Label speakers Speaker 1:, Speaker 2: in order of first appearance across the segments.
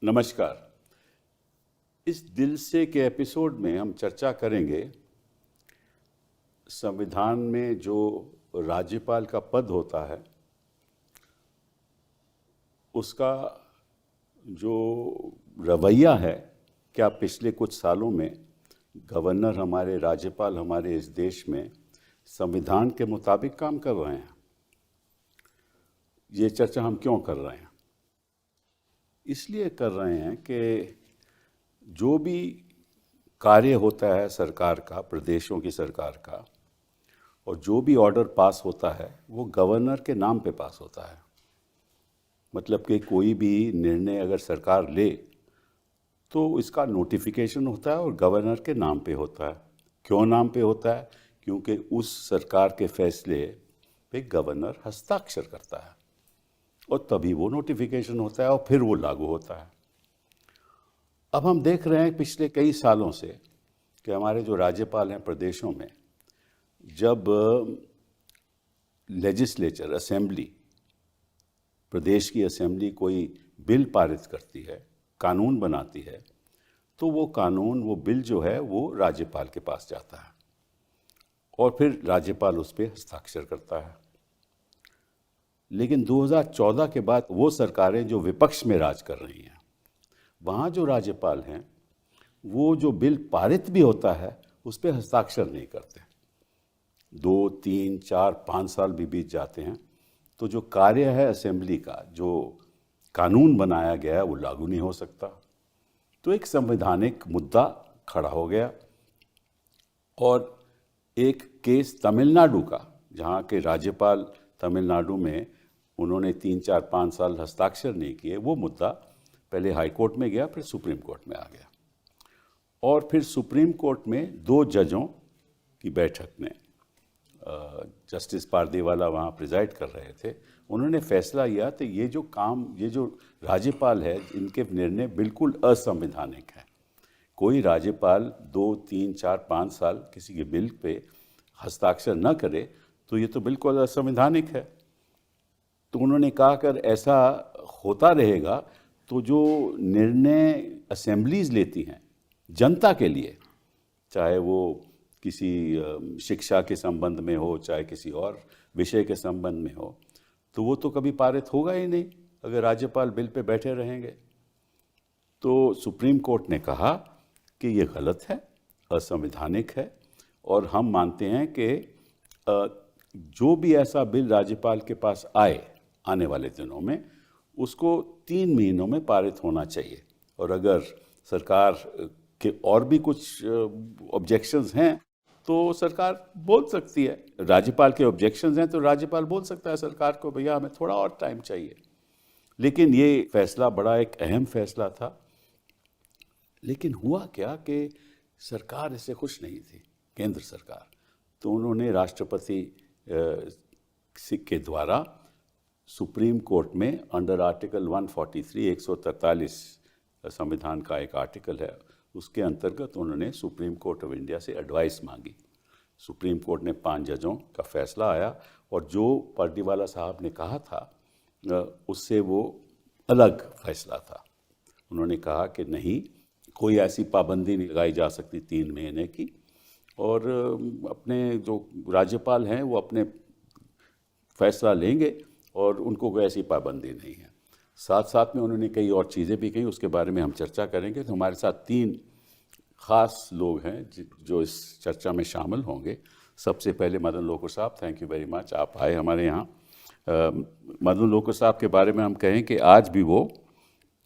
Speaker 1: नमस्कार। इस दिल से के एपिसोड में हम चर्चा करेंगे संविधान में जो राज्यपाल का पद होता है उसका जो रवैया है। क्या पिछले कुछ सालों में गवर्नर हमारे राज्यपाल हमारे इस देश में संविधान के मुताबिक काम कर रहे हैं? ये चर्चा हम क्यों कर रहे हैं? इसलिए कर रहे हैं कि जो भी कार्य होता है सरकार का, प्रदेशों की सरकार का, और जो भी ऑर्डर पास होता है वो गवर्नर के नाम पे पास होता है। मतलब कि कोई भी निर्णय अगर सरकार ले तो इसका नोटिफिकेशन होता है और गवर्नर के नाम पे होता है। क्यों नाम पे होता है? क्योंकि उस सरकार के फैसले पे गवर्नर हस्ताक्षर करता है और तभी वो नोटिफिकेशन होता है और फिर वो लागू होता है। अब हम देख रहे हैं पिछले कई सालों से कि हमारे जो राज्यपाल हैं प्रदेशों में, जब लेजिस्लेचर असेंबली, प्रदेश की असेंबली कोई बिल पारित करती है, कानून बनाती है, तो वो कानून, वो बिल जो है वो राज्यपाल के पास जाता है और फिर राज्यपाल उस पर हस्ताक्षर करता है। लेकिन 2014 के बाद वो सरकारें जो विपक्ष में राज कर रही हैं, वहाँ जो राज्यपाल हैं वो जो बिल पारित भी होता है उस पर हस्ताक्षर नहीं करते। 2, 3, 4, 5 साल भी बीत जाते हैं तो जो कार्य है असेंबली का, जो कानून बनाया गया है, वो लागू नहीं हो सकता। तो एक संवैधानिक मुद्दा खड़ा हो गया और एक केस तमिलनाडु का, जहाँ के राज्यपाल तमिलनाडु में उन्होंने 3, 4, 5 साल हस्ताक्षर नहीं किए, वो मुद्दा पहले हाई कोर्ट में गया, फिर सुप्रीम कोर्ट में आ गया। और फिर सुप्रीम कोर्ट में 2 जजों की बैठक में, जस्टिस पारदीवाला वहाँ प्रिजाइड कर रहे थे, उन्होंने फैसला किया तो ये जो राज्यपाल है, इनके निर्णय बिल्कुल असंवैधानिक हैं। कोई राज्यपाल 2, 3, 4, 5 साल किसी के बिल पे हस्ताक्षर न करे तो ये तो बिल्कुल असंवैधानिक है। तो उन्होंने कहा अगर ऐसा होता रहेगा तो जो निर्णय असेंबलीज लेती हैं जनता के लिए, चाहे वो किसी शिक्षा के संबंध में हो, चाहे किसी और विषय के संबंध में हो, तो वो तो कभी पारित होगा ही नहीं अगर राज्यपाल बिल पे बैठे रहेंगे। तो सुप्रीम कोर्ट ने कहा कि ये गलत है, असंवैधानिक है, और हम मानते हैं कि जो भी ऐसा बिल राज्यपाल के पास आने वाले दिनों में, उसको 3 महीनों में पारित होना चाहिए। और अगर सरकार के और भी कुछ ऑब्जेक्शंस हैं तो सरकार बोल सकती है। राज्यपाल के ऑब्जेक्शंस हैं तो राज्यपाल बोल सकता है सरकार को, भैया हमें थोड़ा और टाइम चाहिए। लेकिन ये फैसला बड़ा एक अहम फैसला था। लेकिन हुआ क्या कि सरकार इससे खुश नहीं थी, केंद्र सरकार। तो उन्होंने राष्ट्रपति के द्वारा सुप्रीम कोर्ट में अंडर आर्टिकल 143, 143 संविधान का एक आर्टिकल है, उसके अंतर्गत उन्होंने सुप्रीम कोर्ट ऑफ इंडिया से एडवाइस मांगी। सुप्रीम कोर्ट ने 5 जजों का फैसला आया और जो पारदीवाला साहब ने कहा था उससे वो अलग फैसला था। उन्होंने कहा कि नहीं, कोई ऐसी पाबंदी नहीं लगाई जा सकती 3 महीने की, और अपने जो राज्यपाल हैं वो अपने फैसला लेंगे और उनको कोई ऐसी पाबंदी नहीं है। साथ साथ में उन्होंने कई और चीज़ें भी कही, उसके बारे में हम चर्चा करेंगे। तो हमारे साथ 3 ख़ास लोग हैं जो इस चर्चा में शामिल होंगे। सबसे पहले मदन लोकुर साहब, थैंक यू वेरी मच, आप आए हमारे यहाँ। मदन लोकुर साहब के बारे में हम कहें कि आज भी वो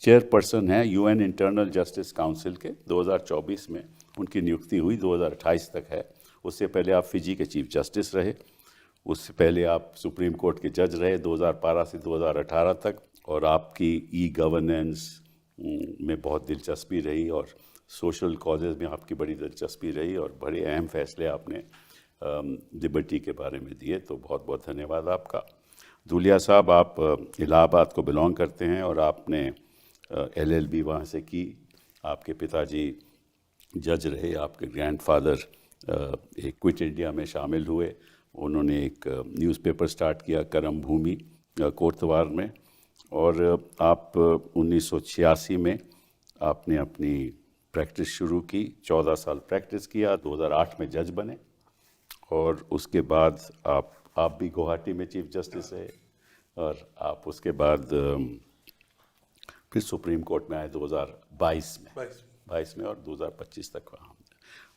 Speaker 1: चेयरपर्सन हैं UN इंटरनल जस्टिस काउंसिल के। 2024 में उनकी नियुक्ति हुई, 2028 तक है। उससे पहले आप फिजी के चीफ जस्टिस रहे, उससे पहले आप सुप्रीम कोर्ट के जज रहे 2012 से 2018 तक, और आपकी गवर्नेंस में बहुत दिलचस्पी रही और सोशल कॉजेज़ में आपकी बड़ी दिलचस्पी रही और बड़े अहम फैसले आपने लिबर्टी के बारे में दिए। तो बहुत बहुत धन्यवाद आपका। धूलिया साहब, आप इलाहाबाद को बिलोंग करते हैं और आपने LLB वहाँ से की। आपके पिताजी जज रहे, आपके ग्रैंडफादर एक क्विट इंडिया में शामिल हुए। उन्होंने एक न्यूज़पेपर स्टार्ट किया, करम भूमि, कोतवार में, और आप 1986 में आपने अपनी प्रैक्टिस शुरू की, 14 साल प्रैक्टिस किया, 2008 में जज बने और उसके बाद आप भी गुवाहाटी में चीफ जस्टिस है और आप उसके बाद फिर सुप्रीम कोर्ट में आए 2022 में और 2025 तक वहाँ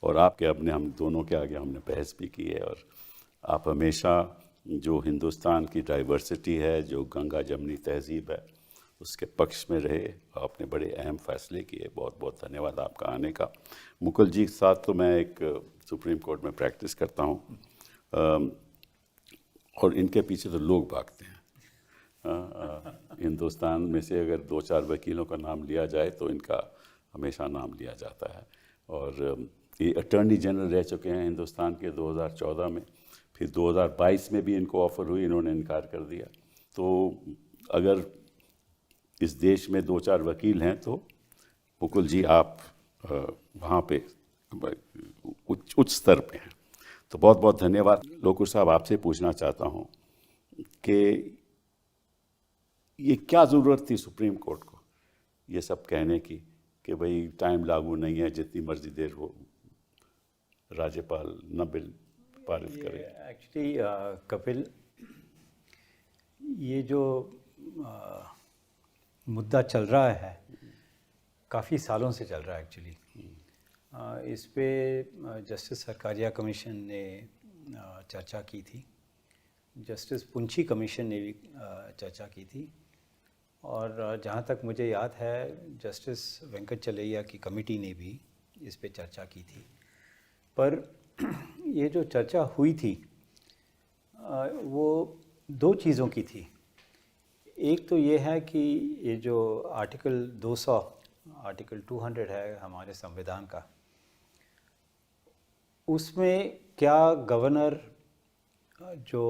Speaker 1: और आपके अपने हम दोनों के आगे हमने बहस भी की है। और आप हमेशा जो हिंदुस्तान की डाइवर्सिटी है, जो गंगा जमनी तहजीब है, उसके पक्ष में रहे। आपने बड़े अहम फैसले किए। बहुत बहुत धन्यवाद आपका आने का। मुकुल जी के साथ तो मैं एक सुप्रीम कोर्ट में प्रैक्टिस करता हूँ और इनके पीछे तो लोग भागते हैं। हिंदुस्तान में से अगर 2-4 वकीलों का नाम लिया जाए तो इनका हमेशा नाम लिया जाता है। और ये अटॉर्नी जनरल रह चुके हैं हिंदुस्तान के 2014 में, फिर 2022 में भी इनको ऑफ़र हुई, इन्होंने इनकार कर दिया। तो अगर इस देश में 2-4 वकील हैं तो मुकुल जी आप वहाँ पे उच्च स्तर पे हैं। तो बहुत बहुत धन्यवाद। लोकुर साहब, आपसे पूछना चाहता हूँ कि ये क्या ज़रूरत थी सुप्रीम कोर्ट को ये सब कहने की कि भाई टाइम लागू नहीं है, जितनी मर्जी देर हो राज्यपाल न बिल पारित करे।
Speaker 2: एक्चुअली कपिल, ये जो मुद्दा चल रहा है काफ़ी सालों से चल रहा है एक्चुअली। इस पे जस्टिस सरकारिया कमीशन ने चर्चा की थी, जस्टिस पुंछी कमीशन ने भी चर्चा की थी और जहाँ तक मुझे याद है जस्टिस वेंकट चलैया की कमेटी ने भी इस पे चर्चा की थी। पर ये जो चर्चा हुई थी वो दो चीज़ों की थी। एक तो ये है कि ये जो आर्टिकल 200 है हमारे संविधान का, उसमें क्या गवर्नर जो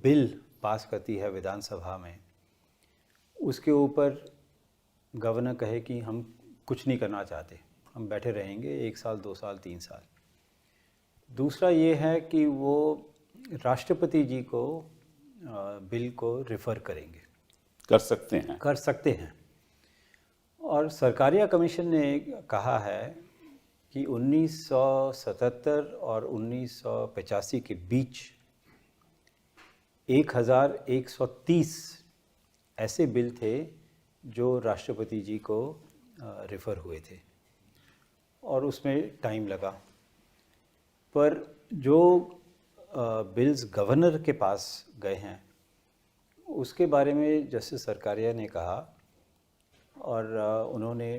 Speaker 2: बिल पास करती है विधानसभा में, उसके ऊपर गवर्नर कहे कि हम कुछ नहीं करना चाहते, हम बैठे रहेंगे 1 साल 2 साल 3 साल। दूसरा ये है कि वो राष्ट्रपति जी को बिल को रेफ़र करेंगे,
Speaker 1: कर सकते हैं।
Speaker 2: और सरकारिया कमीशन ने कहा है कि 1977 और 1985 के बीच 1130 ऐसे बिल थे जो राष्ट्रपति जी को रेफ़र हुए थे और उसमें टाइम लगा। पर जो बिल्स गवर्नर के पास गए हैं उसके बारे में जस्टिस सरकारिया ने कहा और उन्होंने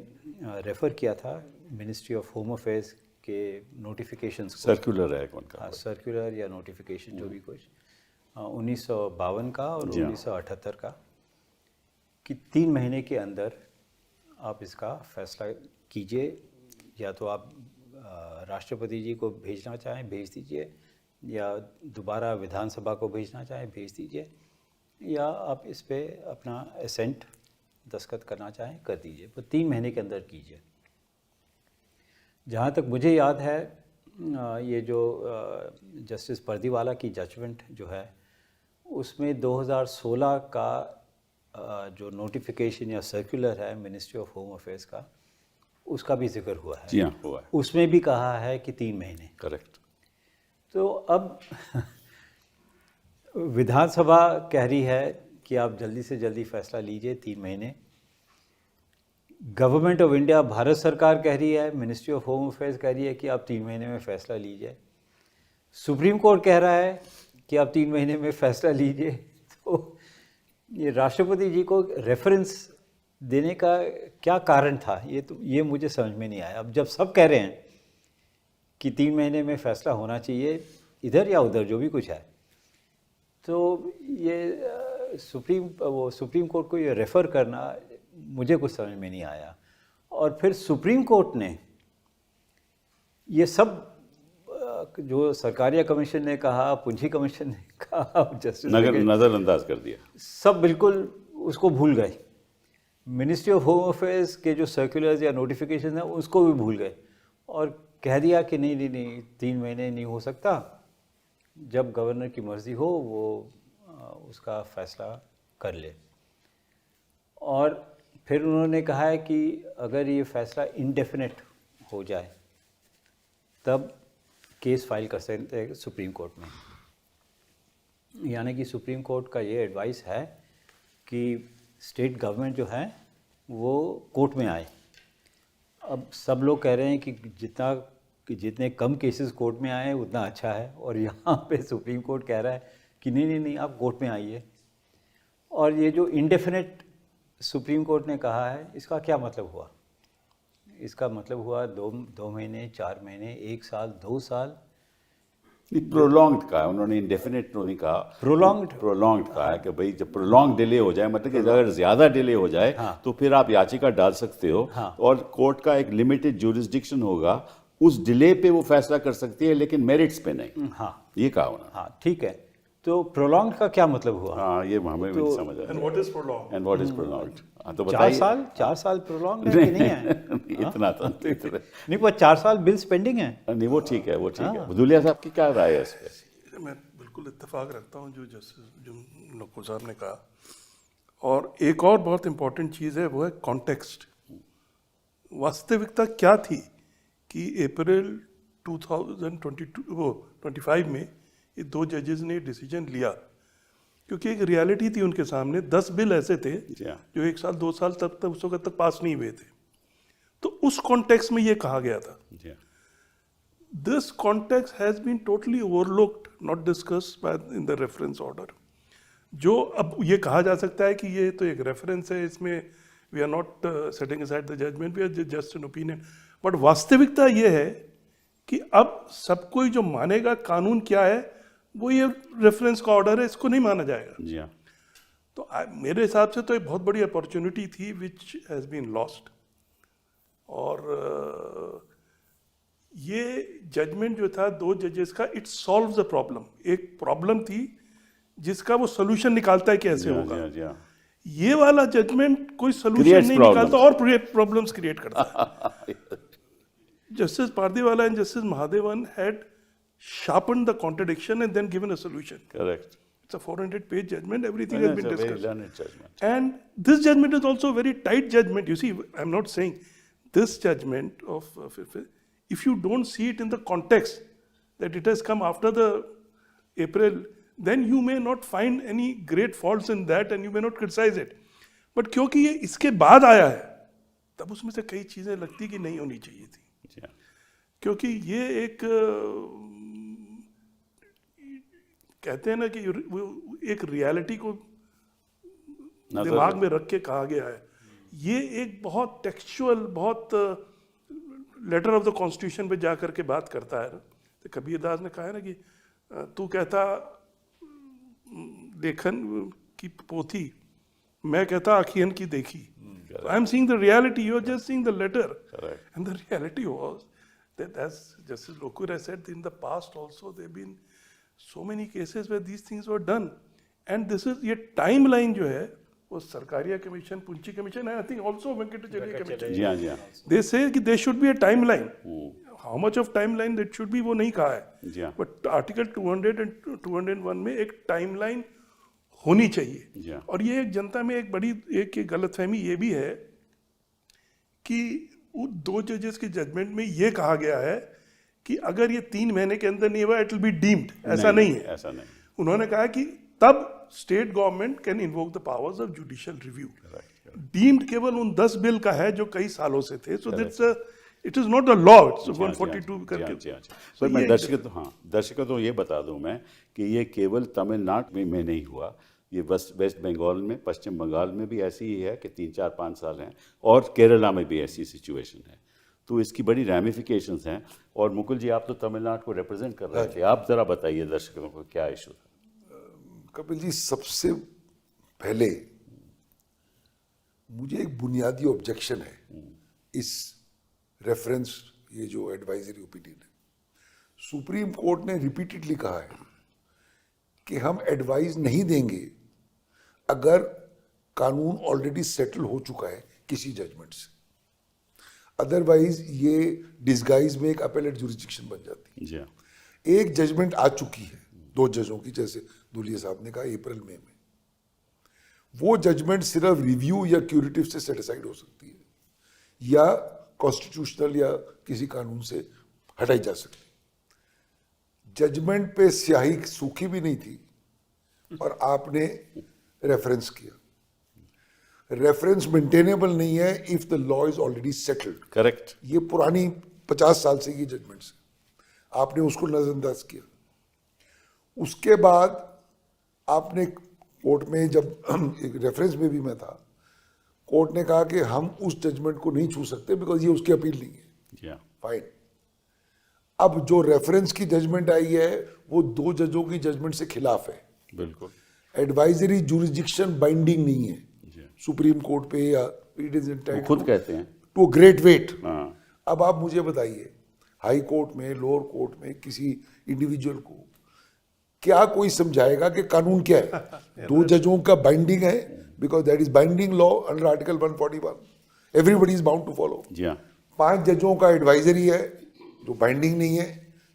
Speaker 2: रेफ़र किया था मिनिस्ट्री ऑफ होम अफेयर्स के नोटिफिकेशंस को।
Speaker 1: सर्कुलर है कौन का?
Speaker 2: सर्कुलर या नोटिफिकेशन जो भी कुछ 1952 का और 1978 का, कि 3 महीने के अंदर आप इसका फैसला कीजिए, या तो आप राष्ट्रपति जी को भेजना चाहें भेज दीजिए, या दोबारा विधानसभा को भेजना चाहें भेज दीजिए, या आप इस पे अपना एसेंट दस्तखत करना चाहें कर दीजिए, पर 3 महीने के अंदर कीजिए। जहाँ तक मुझे याद है ये जो जस्टिस पर्दीवाला की जजमेंट जो है उसमें 2016 का जो नोटिफिकेशन या सर्कुलर है मिनिस्ट्री ऑफ होम अफेयर्स का, उसका भी जिक्र हुआ है।
Speaker 1: जी हाँ, हुआ है।
Speaker 2: उसमें भी कहा है कि 3 महीने।
Speaker 1: करेक्ट।
Speaker 2: तो अब विधानसभा कह रही है कि आप जल्दी से जल्दी फैसला लीजिए 3 महीने। गवर्नमेंट ऑफ इंडिया, भारत सरकार कह रही है, मिनिस्ट्री ऑफ होम अफेयर्स कह रही है कि आप 3 महीने में फ़ैसला लीजिए। सुप्रीम कोर्ट कह रहा है कि आप 3 महीने में फ़ैसला लीजिए। तो ये राष्ट्रपति जी को रेफरेंस देने का क्या कारण था, ये मुझे समझ में नहीं आया। अब जब सब कह रहे हैं कि 3 महीने में फ़ैसला होना चाहिए इधर या उधर जो भी कुछ है, तो ये सुप्रीम कोर्ट को ये रेफ़र करना मुझे कुछ समझ में नहीं आया। और फिर सुप्रीम कोर्ट ने ये सब जो सरकारिया कमीशन ने कहा, पुंछी कमीशन ने कहा, जस्टिस
Speaker 1: नज़रअंदाज कर दिया,
Speaker 2: सब बिल्कुल उसको भूल गए। मिनिस्ट्री ऑफ होम अफेयर्स के जो सर्कुलर्स या नोटिफिकेशन है उसको भी भूल गए और कह दिया कि नहीं 3 महीने नहीं हो सकता, जब गवर्नर की मर्ज़ी हो वो उसका फ़ैसला कर ले। और फिर उन्होंने कहा है कि अगर ये फैसला इंडेफिनिट हो जाए तब केस फाइल कर सकते हैं सुप्रीम कोर्ट में। यानी कि सुप्रीम कोर्ट का ये एडवाइस है कि स्टेट गवर्नमेंट जो है वो कोर्ट में आए। अब सब लोग कह रहे हैं कि जितने कम केसेस कोर्ट में आए उतना अच्छा है, और यहाँ पे सुप्रीम कोर्ट कह रहा है कि नहीं आप कोर्ट में आइए। और ये जो इंडेफिनिट सुप्रीम कोर्ट ने कहा है, इसका क्या मतलब हुआ? इसका मतलब हुआ 2 महीने, 4 महीने, 1 साल, 2 साल?
Speaker 1: प्रोलॉन्ग्ड कहा है उन्होंने, इंडेफिनिट नहीं कहा, प्रोलॉन्ग्ड कहा है कि भाई जब प्रोलॉन्ग डिले हो जाए, मतलब कि अगर ज़्यादा डिले हो जाए तो फिर आप याचिका डाल सकते हो, और कोर्ट का एक लिमिटेड ज्यूरिसडिक्शन होगा, उस डिले पे वो फैसला कर सकती है, लेकिन मेरिट्स पे नहीं।
Speaker 2: हाँ,
Speaker 1: ये कहा उन्होंने।
Speaker 2: हाँ, ठीक है। तो प्रोलॉन्ग का क्या मतलब हुआ?
Speaker 1: हाँ, ये हमें भी नहीं समझ आया।
Speaker 3: And what is prolong?
Speaker 1: हाँ, तो
Speaker 2: 4
Speaker 1: बताइए।
Speaker 2: साल 4 साल प्रोलॉन्ग है कि नहीं है?
Speaker 1: इतना तो
Speaker 2: नहीं, पर 4 साल बिल्स पेंडिंग है।
Speaker 1: नहीं, वो ठीक है, वो ठीक है। भदौलिया साहब की क्या राय है इस पे?
Speaker 3: मैं बिल्कुल इत्तेफाक रखता हूँ जो नक्वी साहब ने कहा। और एक और बहुत इंपॉर्टेंट चीज़ है, वो है कॉन्टेक्स्ट। वास्तविकता क्या थी कि अप्रैल 2025 में ये 2 जजेस ने डिसीजन लिया, क्योंकि एक रियलिटी थी उनके सामने। 10 बिल ऐसे थे जो 1 साल 2 साल तक उस वक्त तक पास नहीं हुए थे। तो उस कॉन्टेक्स्ट में ये कहा गया था। This context has been totally overlooked, not discussed in the reference order. जो अब ये कहा जा सकता है कि ये तो एक रेफरेंस है, इसमें we are not setting aside the judgement, we are just an opinion. But वास्तविकता ये है कि अब सब कोई जो मानेगा कानून क्या है, वो ये रेफरेंस का ऑर्डर है, इसको नहीं माना जाएगा।
Speaker 1: जी हाँ।
Speaker 3: तो मेरे हिसाब से तो एक बहुत बड़ी अपॉर्चुनिटी थी विच हैज़ बीन लॉस्ट। और ये जजमेंट जो था 2 जजेस का, इट सॉल्व्स द प्रॉब्लम। एक प्रॉब्लम थी जिसका वो सोल्यूशन निकालता है कि ऐसे होगा। ये वाला जजमेंट कोई सोल्यूशन नहीं निकालता और प्रॉब्लम्स क्रिएट करता है। Justice Pardiwala and justice Mahadevan had sharpened the contradiction and then given a solution.
Speaker 1: Correct.
Speaker 3: It's a 400-page judgment. Everything has been discussed.
Speaker 1: Very learned judgment.
Speaker 3: And this judgment is also a very tight judgment. You see, I'm not saying this judgment of if you don't see it in the context that it has come after the April, then you may not find any great faults in that and you may not criticize it. But क्योंकि ये इसके बाद आया है, तब उसमें से कई चीजें लगती कि नहीं होनी चाहिए थी। क्योंकि ये एक कहते हैं ना कि एक रियलिटी को दिमाग में रख के कहा गया है। ये एक बहुत टेक्सचुअल, बहुत लेटर ऑफ द कॉन्स्टिट्यूशन पे जा करके बात करता है ना। तो कबीरदास ने कहा है ना कि तू कहता लेखन की पोथी, मैं कहता आखियन की देखी। I am seeing the reality, you are just seeing the letter, and the reality was that, as Justice Lokur has said, in the past also there have been so many cases where these things were done, and this is ये timeline जो है वो Sarkaria commission, Punchhi commission, and I think also Venkatachalam commission,
Speaker 1: जी हाँ, जी हाँ,
Speaker 3: they say कि there should be a timeline. How much of timeline that should be वो नहीं कहा है,
Speaker 1: जी हाँ,
Speaker 3: but आर्टिकल 200 and 201 में एक टाइमलाइन होनी चाहिए।
Speaker 1: जी हाँ।
Speaker 3: और ये एक जनता में एक बड़ी एक गलतफहमी ये भी है कि 2 जजेस के जजमेंट में ये कहा गया है कि अगर ये 3 महीने के अंदर नहीं हुआ इट विल बी डीम्ड। ऐसा नहीं है,
Speaker 1: ऐसा नहीं।
Speaker 3: उन्होंने कहा कि तब state government can invoke the powers of judicial review. Deemed केवल उन 10 बिल का है जो कई सालों से थे। So that's it is not a law, it's 142 करके।
Speaker 1: पर मैं दर्शकों तो ये बता दूं मैं कि ये केवल तमिलनाडु में नहीं हुआ, ये वेस्ट बंगाल में, पश्चिम बंगाल में भी ऐसी ही है कि 3-4-5 साल हैं, और केरला में भी ऐसी सिचुएशन है। तो इसकी बड़ी रैमिफिकेशंस हैं। और मुकुल जी, आप तो तमिलनाडु को रिप्रेजेंट कर रहे थे, आप ज़रा बताइए दर्शकों को क्या इशू था।
Speaker 4: कपिल जी, सबसे पहले मुझे एक बुनियादी ऑब्जेक्शन है इस रेफरेंस, ये जो एडवाइजरी ओपिनियन है। सुप्रीम कोर्ट ने रिपीटेडली कहा है कि हम एडवाइस नहीं देंगे अगर कानून ऑलरेडी सेटल हो चुका है किसी जजमेंट से, अदरवाइज ये डिस्गाइज में एक अपेलेट जुरिस्डिक्शन बन जाती है।
Speaker 1: जी हाँ।
Speaker 4: एक जजमेंट आ चुकी है 2 जजों की, जैसे धुलिया साहब ने कहा अप्रैल मई में, वो जजमेंट सिर्फ रिव्यू या क्यूरेटिव से सेटिसाइड हो सकती है या कॉन्स्टिट्यूशनल या किसी कानून से हटाई जा सकती है। जजमेंट पे स्याही सूखी भी नहीं थी और आपने रेफरेंस किया। रेफरेंस मेंटेनेबल नहीं है if the law is already settled.
Speaker 1: Correct.
Speaker 4: ये पुरानी 50 साल से ये जजमेंट्स है, आपने उसको नजरअंदाज किया। उसके बाद आपने कोर्ट में, जब एक रेफरेंस में भी मैं था, कोर्ट ने कहा कि हम उस जजमेंट को नहीं छू सकते बिकॉज ये उसकी अपील नहीं है।
Speaker 1: या
Speaker 4: फाइन। अब जो रेफरेंस की जजमेंट आई है वो 2 जजों की जजमेंट से खिलाफ है।
Speaker 1: बिल्कुल।
Speaker 4: एडवाइजरी जुरिस्डिक्शन बाइंडिंग नहीं है
Speaker 1: जी।
Speaker 4: सुप्रीम कोर्ट पे, या इट इज
Speaker 1: वो खुद कहते हैं।
Speaker 4: Too great weight.
Speaker 1: हाँ।
Speaker 4: अब आप मुझे बताइए, हाई कोर्ट में, लोअर कोर्ट में किसी इंडिविजुअल को क्या कोई समझाएगा कि कानून क्या है? 2 जजों का बाइंडिंग है because that is binding law under article 141, everybody is bound to follow.
Speaker 1: जी हाँ।
Speaker 4: 5 जजों का एडवाइजरी है जो बाइंडिंग नहीं है।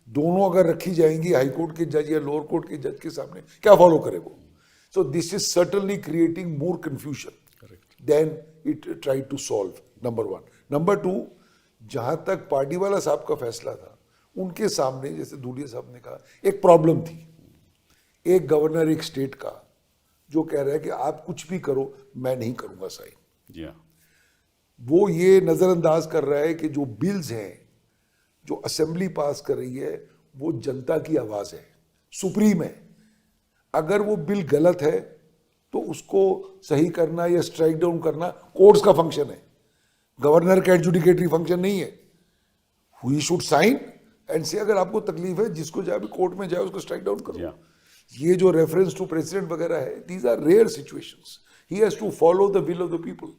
Speaker 4: दोनों अगर रखी जाएंगी हाई कोर्ट के जज या लोअर कोर्ट के जज के सामने, क्या फॉलो करे वो? So this is certainly creating more confusion than it try to solve, number 1। Number 2, जहां तक पार्टीवाला साहब का फैसला था, उनके सामने, जैसे धूलिया साहब ने कहा, एक प्रॉब्लम थी। एक गवर्नर एक स्टेट का जो कह रहा है कि आप कुछ भी करो, मैं नहीं करूंगा साइन।
Speaker 1: जी हाँ।
Speaker 4: वो ये नजरअंदाज कर रहा है कि जो बिल्स हैं जो असेंबली पास कर रही है वो जनता की आवाज है, सुप्रीम है। अगर वो बिल गलत है तो उसको सही करना या स्ट्राइक डाउन करना कोर्ट्स का फंक्शन है, गवर्नर का एडजुडिकेटरी फंक्शन नहीं है। ही शुड साइन एंड से अगर आपको तकलीफ है, जिसको जाए कोर्ट में जाए उसको स्ट्राइक डाउन करो।
Speaker 1: Yeah.
Speaker 4: ये जो रेफरेंस टू प्रेसिडेंट वगैरह है, these are rare situations. He has to follow the will of the people.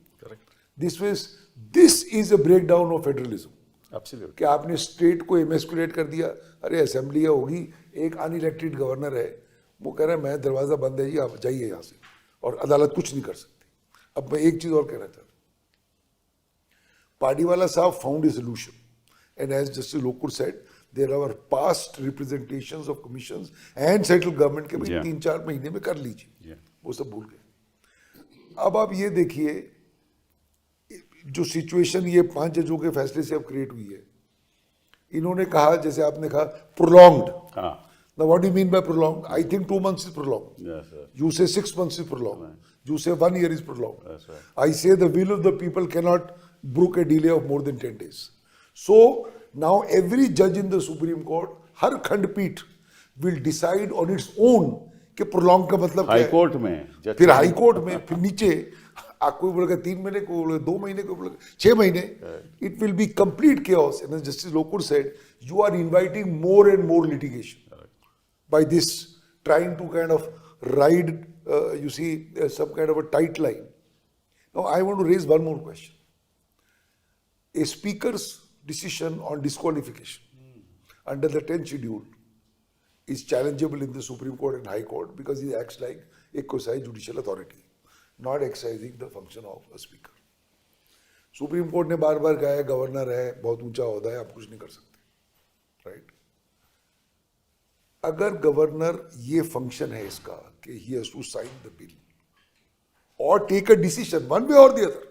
Speaker 4: This is a breakdown of federalism.
Speaker 1: Absolutely.
Speaker 4: कि आपने स्टेट को एमेस्कुलेट कर दिया। अरे असेंबली होगी, एक अनइलेक्टेड गवर्नर है, वो कह रहा है मैं दरवाजा बंद है जी, आप जाइए यहाँ से, और अदालत कुछ नहीं कर सकती। अब मैं एक चीज और कहना चाहता हूँ, पार्टीवाला साहब found a solution, and as justice Lokur said, there are past representations of commissions and central government के भाई
Speaker 1: Yeah.
Speaker 4: 3-4 महीने में कर लीजिए।
Speaker 1: Yeah.
Speaker 4: वो सब भूल गए। अब आप ये देखिए, जो सिचुएशन ये 5 जजों के फैसले से अब क्रिएट हुई है, इन्होंने कहा, जैसे आपने कहा, प्रोलॉन्ग्ड।
Speaker 1: हाँ।
Speaker 4: Now what do you mean by prolonged? I think 2 months is prolonged.
Speaker 1: Yes, sir.
Speaker 4: You say 6 months is prolonged. You say 1 year is prolonged.
Speaker 1: That's right.
Speaker 4: I say the will of the people cannot brook a delay of more than 10 days. So now every judge in the Supreme Court, हर खंडपीठ will decide on its own कि prolonged का मतलब क्या
Speaker 1: high
Speaker 4: है।
Speaker 1: Court में जज
Speaker 4: फिर high court में, फिर नीचे कोई बोलेगा 3 महीने, कोई बोलेगा 2 महीने, कोई बोलेगा 6 महीने। It will be complete chaos. And as Justice Lokur said, you are inviting more and more litigation by this trying to kind of ride, you see, some kind of a tight line. Now, I want to raise one more question. A speaker's decision on disqualification under the 10th schedule is challengeable in the Supreme Court and High Court because he acts like a quasi judicial authority, not exercising the function of a speaker. Supreme Court ने बार बार कहा है, governor है, बहुत ऊंचा ओहदा है, आप कुछ नहीं कर सकते, राइट? अगर गवर्नर, ये फंक्शन है इसका कि he has to sign the bill और take a decision one way और the other,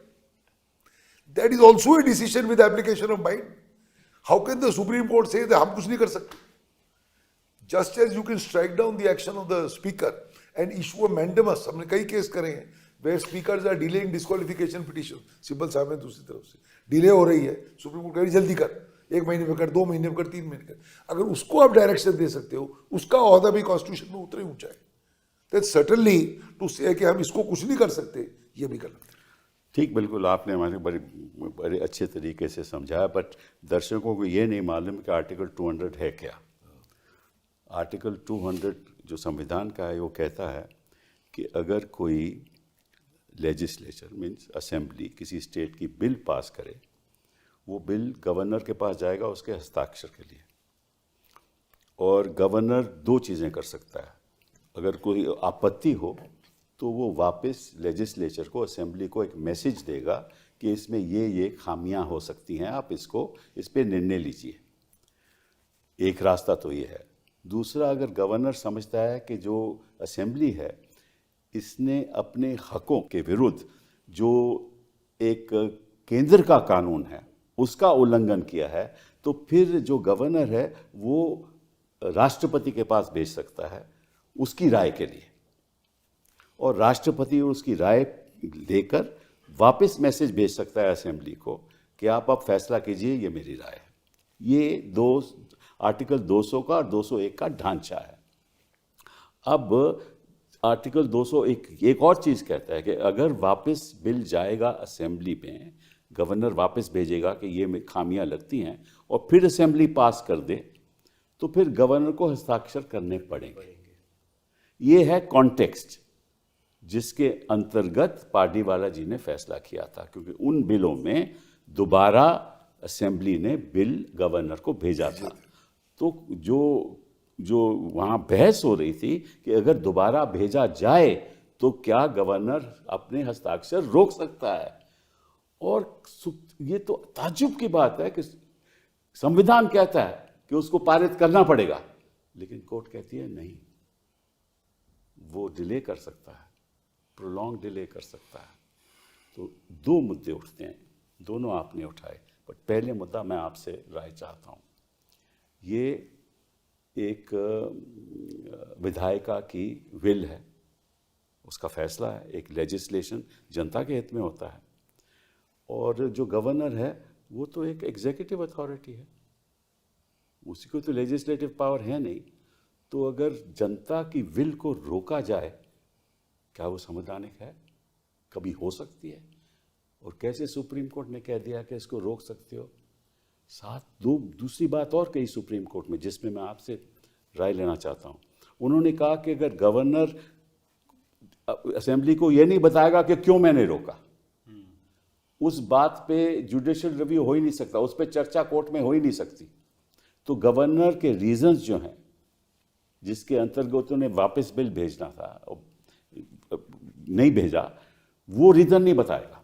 Speaker 4: that is also a decision with application of mind. How can the supreme court say हम कुछ नहीं कर सकते? Just as you can strike down the action of the speaker and issue a mandamus, हमने कई case करे हैं where speakers are delaying disqualification petition. Sibal साहब ने दूसरी तरफ से डिले हो रही है, सुप्रीम कोर्ट कह रही जल्दी कर, 1 महीने में कर, 2 महीने में कर, 3 महीने कर। अगर उसको आप डायरेक्शन दे सकते हो, उसका ओहदा भी कॉन्स्टिट्यूशन में उतना ही ऊंचा है, तो सर्टनली टू से कि हम इसको कुछ नहीं कर सकते, ये भी गलत है।
Speaker 1: ठीक, बिल्कुल आपने हमारे बड़े अच्छे तरीके से समझाया, बट दर्शकों को ये नहीं मालूम कि आर्टिकल 200 है क्या। आर्टिकल 200 जो संविधान का है वो कहता है कि अगर कोई लेजिस्लेचर मीन्स असेंबली किसी स्टेट की बिल पास करे, वो बिल गवर्नर के पास जाएगा उसके हस्ताक्षर के लिए, और गवर्नर 2 चीज़ें कर सकता है। अगर कोई आपत्ति हो तो वो वापस लेजिस्लेचर को, असेंबली को एक मैसेज देगा कि इसमें ये खामियां हो सकती हैं, आप इस पे निर्णय लीजिए। एक रास्ता तो ये है। दूसरा, अगर गवर्नर समझता है कि जो असेंबली है इसने अपने हकों के विरुद्ध जो एक केंद्र का कानून है उसका उल्लंघन किया है, तो फिर जो गवर्नर है वो राष्ट्रपति के पास भेज सकता है उसकी राय के लिए, और राष्ट्रपति उसकी राय लेकर वापस मैसेज भेज सकता है असेंबली को कि आप अब फैसला कीजिए, ये मेरी राय है। ये दो आर्टिकल 200 का और 201 का ढांचा है। अब आर्टिकल 201 एक और चीज़ कहता है कि अगर वापस बिल जाएगा असेंबली में, गवर्नर वापस भेजेगा कि ये खामियां लगती हैं और फिर असेंबली पास कर दे, तो फिर गवर्नर को हस्ताक्षर करने पड़ेंगे। ये है कॉन्टेक्स्ट जिसके अंतर्गत पार्डीवाला जी ने फैसला किया था, क्योंकि उन बिलों में दोबारा असेंबली ने बिल गवर्नर को भेजा था। तो जो वहाँ बहस हो रही थी कि अगर दोबारा भेजा जाए तो क्या गवर्नर अपने हस्ताक्षर रोक सकता है, और ये तो ताज्जुब की बात है कि संविधान कहता है कि उसको पारित करना पड़ेगा, लेकिन कोर्ट कहती है नहीं, वो डिले कर सकता है, प्रोलॉन्ग डिले कर सकता है। तो दो मुद्दे उठते हैं, दोनों आपने उठाए, बट पहले मुद्दा मैं आपसे राय चाहता हूँ। ये एक विधायिका की विल है, उसका फैसला है, एक लेजिस्लेशन जनता के हित में होता है, और जो गवर्नर है वो तो एक एग्जीक्यूटिव अथॉरिटी है, उसी को तो लेजिस्लेटिव पावर है नहीं। तो अगर जनता की विल को रोका जाए, क्या वो संवैधानिक है? कभी हो सकती है? और कैसे सुप्रीम कोर्ट ने कह दिया कि इसको रोक सकते हो? साथ दूसरी बात और कही सुप्रीम कोर्ट में, जिसमें मैं आपसे राय लेना चाहता हूँ। उन्होंने कहा कि अगर गवर्नर असेंबली को ये नहीं बताएगा कि क्यों मैंने रोका, उस बात पे जुडिशियल रिव्यू हो ही नहीं सकता, उस पर चर्चा कोर्ट में हो ही नहीं सकती। तो गवर्नर के रीजंस जो हैं जिसके अंतर्गत उन्हें वापस बिल भेजना था, नहीं भेजा, वो रीजन नहीं बताएगा।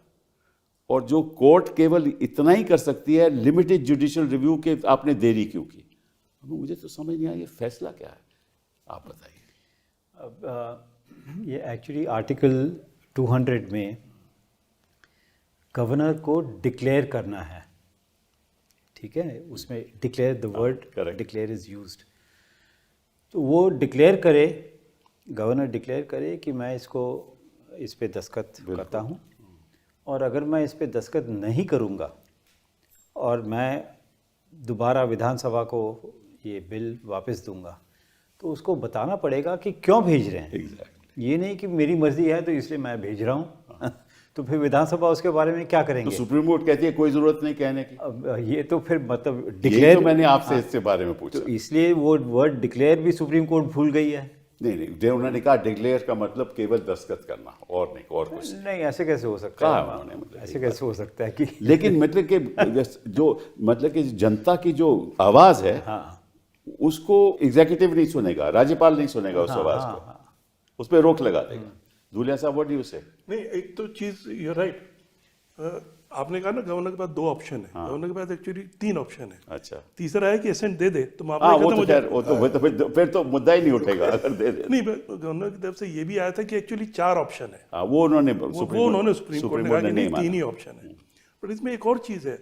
Speaker 1: और जो कोर्ट केवल इतना ही कर सकती है, लिमिटेड जुडिशियल रिव्यू के आपने देरी क्यों की। मुझे तो समझ नहीं आया ये फैसला क्या है, आप बताइए।
Speaker 2: अब ये एक्चुअली आर्टिकल 200 में गवर्नर को डिक्लेयर करना है, ठीक है, उसमें declare the word declare is used. तो वो डिक्लेयर करे, गवर्नर डिक्लेयर करे कि मैं इस पे दस्तखत करता हूँ, और अगर मैं इस पे दस्तखत नहीं करूँगा और मैं दोबारा विधानसभा को ये बिल वापस दूंगा, तो उसको बताना पड़ेगा कि क्यों भेज रहे हैं। ये नहीं कि मेरी मर्जी है तो इसलिए मैं भेज रहा हूँ तो फिर विधानसभा उसके बारे में क्या करेंगे?
Speaker 1: तो सुप्रीम कोर्ट कहती है कोई जरूरत नहीं कहने की।
Speaker 2: अब ये तो फिर मतलब
Speaker 1: डिक्लेयर, तो मैंने आपसे इसके बारे में पूछा,
Speaker 2: तो इसलिए वो वर्ड डिक्लेयर भी सुप्रीम कोर्ट भूल गई है।
Speaker 1: नहीं, उन्होंने कहा डिक्लेयर का मतलब केवल दस्तखत करना, और नहीं, और कुछ
Speaker 2: नहीं। ऐसे कैसे हो सकता है?
Speaker 1: उन्होंने मतलब
Speaker 2: ऐसे कैसे हो सकता है कि
Speaker 1: लेकिन मतलब कि जो मतलब कि जनता की जो आवाज है, उसको एग्जीक्यूटिव नहीं सुनेगा, राज्यपाल नहीं सुनेगा उस आवाज को, उस पर रोक लगा देगा। धूलिया साहब, व्हाट डू यू से?
Speaker 3: नहीं, एक तो चीज यू राइट, आपने कहा ना गवर्नर के पास 2 ऑप्शन है। गवर्नर के पास एक्चुअली 3 ऑप्शन है।
Speaker 1: अच्छा,
Speaker 3: तीसरा है कि एसेंट दे दे तो मामला
Speaker 1: वो
Speaker 3: खत्म
Speaker 1: तो
Speaker 3: हो जाए।
Speaker 1: वो फिर तो मुद्दा ही नहीं उठेगा अगर दे दे।
Speaker 3: नहीं, गवर्नर की तरफ से ये भी आया था कि एक्चुअली 4 ऑप्शन है।
Speaker 1: वो उन्होंने
Speaker 3: सुप्रीम कोर्ट ने कहा कि नहीं, 3 ही ऑप्शन है। पर इसमें एक और चीज है,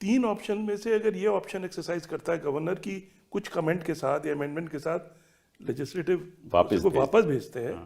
Speaker 3: 3 ऑप्शन में से अगर ये ऑप्शन एक्सरसाइज करता है गवर्नर की कुछ कमेंट के साथ या अमेंडमेंट के साथ, लेजिस्लेटिव वापस भेजते हैं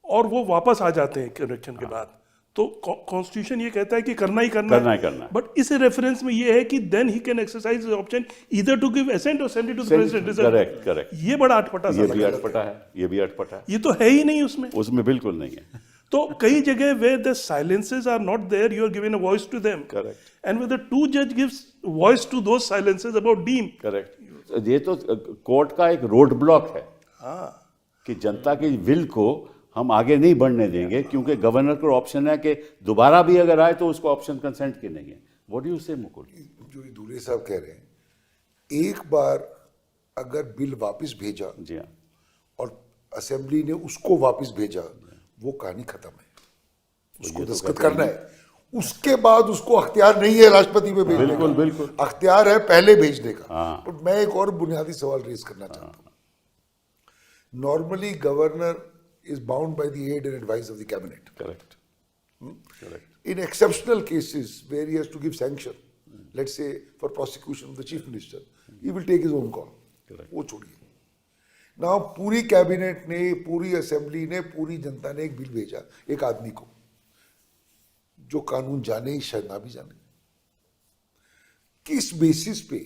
Speaker 3: और वो वापस आ जाते हैं करेक्शन के बाद, तो कॉन्स्टिट्यूशन ये कहता है कि करना ही करना है। बट इस रेफरेंस में ये है कि then he can exercise the option either to give assent और send it to the president.
Speaker 1: Correct.
Speaker 3: ये बड़ा अटपटा सा,
Speaker 1: ये भी अटपटा है,
Speaker 3: ये तो है ही नहीं
Speaker 1: उसमें बिल्कुल नहीं है।
Speaker 3: तो कई जगह where the silences are not there, you are giving a voice to them.
Speaker 1: Correct.
Speaker 3: And whether 2 judge gives voice to those silences about deem.
Speaker 1: Correct. ये तो कोर्ट का एक रोड ब्लॉक है कि जनता की विल को हम आगे नहीं बढ़ने देंगे, क्योंकि गवर्नर को ऑप्शन है कि दोबारा भी अगर आए तो उसको ऑप्शन कंसेंट की नहीं है। व्हाट डू यू से मुकुल?
Speaker 4: जो दूल्हे साहब कह रहे हैं, एक बार अगर बिल वापस भेजा,
Speaker 1: जी हाँ,
Speaker 4: और असेंबली ने उसको वापस भेजा, वो कहानी खत्म है, उसको दस्तखत करना है। उसके बाद उसको अख्तियार नहीं है राष्ट्रपति में भेजने का,
Speaker 1: बिल्कुल
Speaker 4: अख्तियार है पहले भेजने का। तो मैं एक और बुनियादी सवाल रेज करना चाहता हूँ। Normally governor is bound by the aid and advice of the cabinet.
Speaker 1: Correct. Correct.
Speaker 4: In exceptional cases where he has to give sanction, let's say for prosecution of the chief minister, he will take his own call.
Speaker 1: Correct.
Speaker 4: वो छोड़िए. Now पूरी cabinet ने, पूरी assembly ने, पूरी जनता ने एक bill भेजा एक आदमी को, जो कानून जाने ही शायद ना भी जाने. किस बेसिस पे,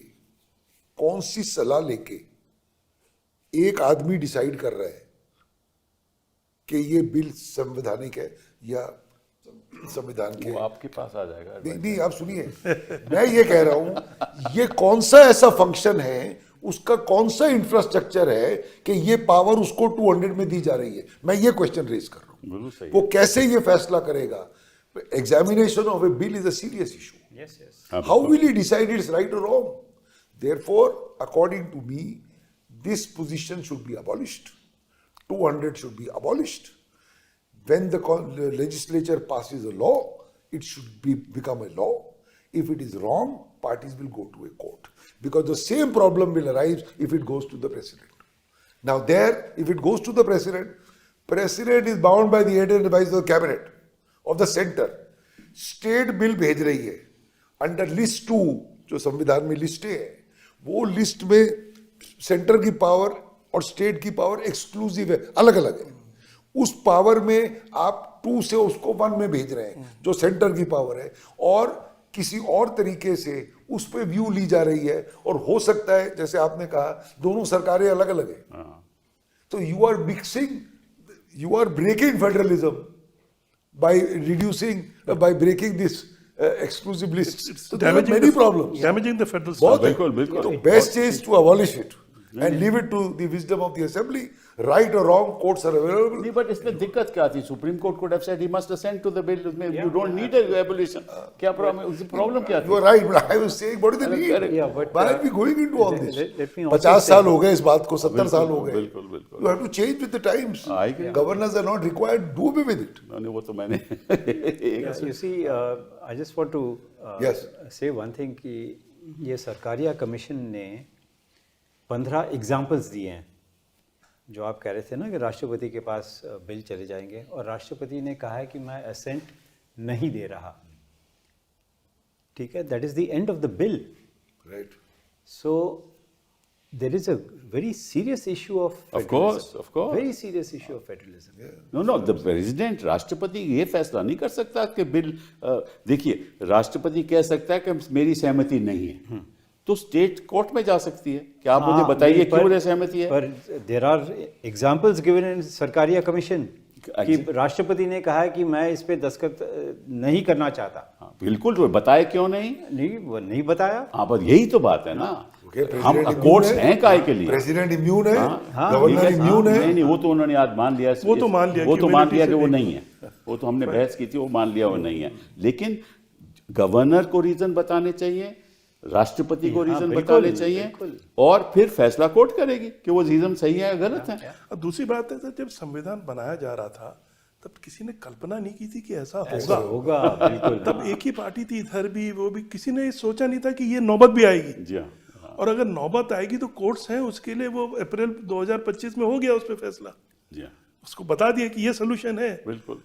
Speaker 4: कौन सी सलाह लेके एक आदमी डिसाइड कर रहा है कि ये बिल संवैधानिक है या संविधान के?
Speaker 1: वो आपके पास आ जाएगा.
Speaker 4: नहीं नहीं, आप सुनिए, मैं ये कह रहा हूं, ये कौन सा ऐसा फंक्शन है, उसका कौन सा इंफ्रास्ट्रक्चर है कि ये पावर उसको 200 में दी जा रही है? मैं ये क्वेश्चन रेज कर रहा हूं.
Speaker 1: बिल्कुल सही.
Speaker 4: वो कैसे ये फैसला करेगा? Examination of A bill is a serious issue.
Speaker 2: Yes, yes.
Speaker 4: How will he decide it's right or wrong? Therefore, according to me, this position should be abolished. 200 should be abolished. When the legislature passes a law, it should become a law. If it is wrong, parties will go to a court. Because the same problem will arise if it goes to the president. Now there, if it goes to the president, president is bound by the aid and advice of the cabinet, of the center. State bill भेज रही है under list 2, जो संविधान में लिस्टें हैं, वो list में centre की पावर और स्टेट की पावर एक्सक्लूसिव है, अलग अलग है. उस पावर में आप 2 से उसको 1 में भेज रहे हैं, जो सेंटर की पावर है, और किसी और तरीके से उस पर व्यू ली जा रही है. और हो सकता है, जैसे आपने कहा, दोनों सरकारें अलग अलग है. तो you are mixing, you are breaking federalism by reducing, by breaking this exclusive list. So there are many problems.
Speaker 3: Damaging the federal
Speaker 4: बहुत
Speaker 3: system.
Speaker 4: है.
Speaker 1: बिल्कुल, बिल्कुल.
Speaker 4: तो best is to abolish it and leave it to the wisdom of the assembly. Right or wrong, courts are available.
Speaker 1: नहीं, but इसमें दिक्कत क्या थी? Supreme court could have said he must assent to the bill. You don't need a abolition. क्या problem क्या थी?
Speaker 4: You are right, but I was saying, what is the need?
Speaker 1: Correct.
Speaker 2: Yeah, but,
Speaker 4: Why are we going into all this?
Speaker 2: let me also
Speaker 4: 50
Speaker 2: say-
Speaker 4: साल हो गए इस बात को, 70 साल हो गए.
Speaker 1: बिल्कुल, बिल्कुल.
Speaker 4: You have to change with the times.
Speaker 1: I agree.
Speaker 4: Governors are not required. Do away with it.
Speaker 1: नहीं, वो तो मैंने
Speaker 2: Yeah, you see, I just want to
Speaker 4: Yes.
Speaker 2: say one thing कि ये सरकारिया कमीशन ने 15 एग्जाम्पल्स दिए हैं. जो आप कह रहे थे ना कि राष्ट्रपति के पास बिल चले जाएंगे, और राष्ट्रपति ने कहा है कि मैं असेंट नहीं दे रहा. ठीक है, that is the end of the bill.
Speaker 4: Right.
Speaker 2: So there is a very serious issue of
Speaker 1: Of course,
Speaker 2: federalism.
Speaker 1: of course.
Speaker 2: Very serious issue of federalism.
Speaker 1: Know the president, राष्ट्रपति ये फैसला नहीं कर सकता कि बिल, देखिए, राष्ट्रपति कह सकता है कि मेरी सहमति नहीं है, तो स्टेट कोर्ट में जा सकती है कि आप मुझे
Speaker 2: हाँ,
Speaker 1: बताइए
Speaker 2: नहीं,
Speaker 1: क्यों मेरी सहमति है.
Speaker 2: पर there are examples given in Sarkaria commission कि राष्ट्रपति ने कहा है कि मैं इस पे दस्तखत नहीं करना चाहता.
Speaker 1: हाँ, बिल्कुल, तो बताए क्यों नहीं?
Speaker 2: नहीं, वो नहीं बताया.
Speaker 1: हाँ, बस यही तो बात है ना.
Speaker 4: Okay,
Speaker 1: हम
Speaker 4: president
Speaker 1: कोर्ट्स
Speaker 4: immune है.
Speaker 1: हैं काहे के लिए?
Speaker 4: प्रेसिडेंट इम्यून है,
Speaker 2: हाँ,
Speaker 4: गवर्नर
Speaker 1: ठीक है,
Speaker 4: इम्यून है.
Speaker 1: नहीं नहीं, वो तो उन्होंने आज मान लिया.
Speaker 3: वो तो मान लिया
Speaker 1: वो
Speaker 3: कि
Speaker 1: तो मान
Speaker 3: immunity
Speaker 1: लिया
Speaker 3: से
Speaker 1: कि वो
Speaker 3: नहीं।
Speaker 1: नहीं है. वो तो हमने बहस की थी, वो मान लिया वो नहीं है. लेकिन गवर्नर को रीजन बताने चाहिए, राष्ट्रपति को
Speaker 2: हाँ,
Speaker 1: रीजन
Speaker 2: बिल्कुल,
Speaker 1: बताने चाहिए,
Speaker 2: बिल्कुल.
Speaker 1: और फिर फैसला कोर्ट करेगी कि वो रीजन सही है या गलत है.
Speaker 3: अब दूसरी बात है, जब संविधान बनाया जा रहा था तब किसी ने कल्पना नहीं की थी कि ऐसा
Speaker 2: ऐसा
Speaker 3: होगा.
Speaker 2: होगा, बिल्कुल.
Speaker 3: तब एक ही पार्टी थी, इधर भी वो भी, किसी ने सोचा नहीं था कि ये नौबत भी आएगी.
Speaker 1: जी हाँ.
Speaker 3: और अगर नौबत आएगी तो कोर्ट्स हैं उसके लिए. वो अप्रैल 2025 में हो गया उस पर फैसला,
Speaker 1: जी हाँ,
Speaker 3: उसको बता दिया कि ये सोल्यूशन है.
Speaker 1: बिल्कुल.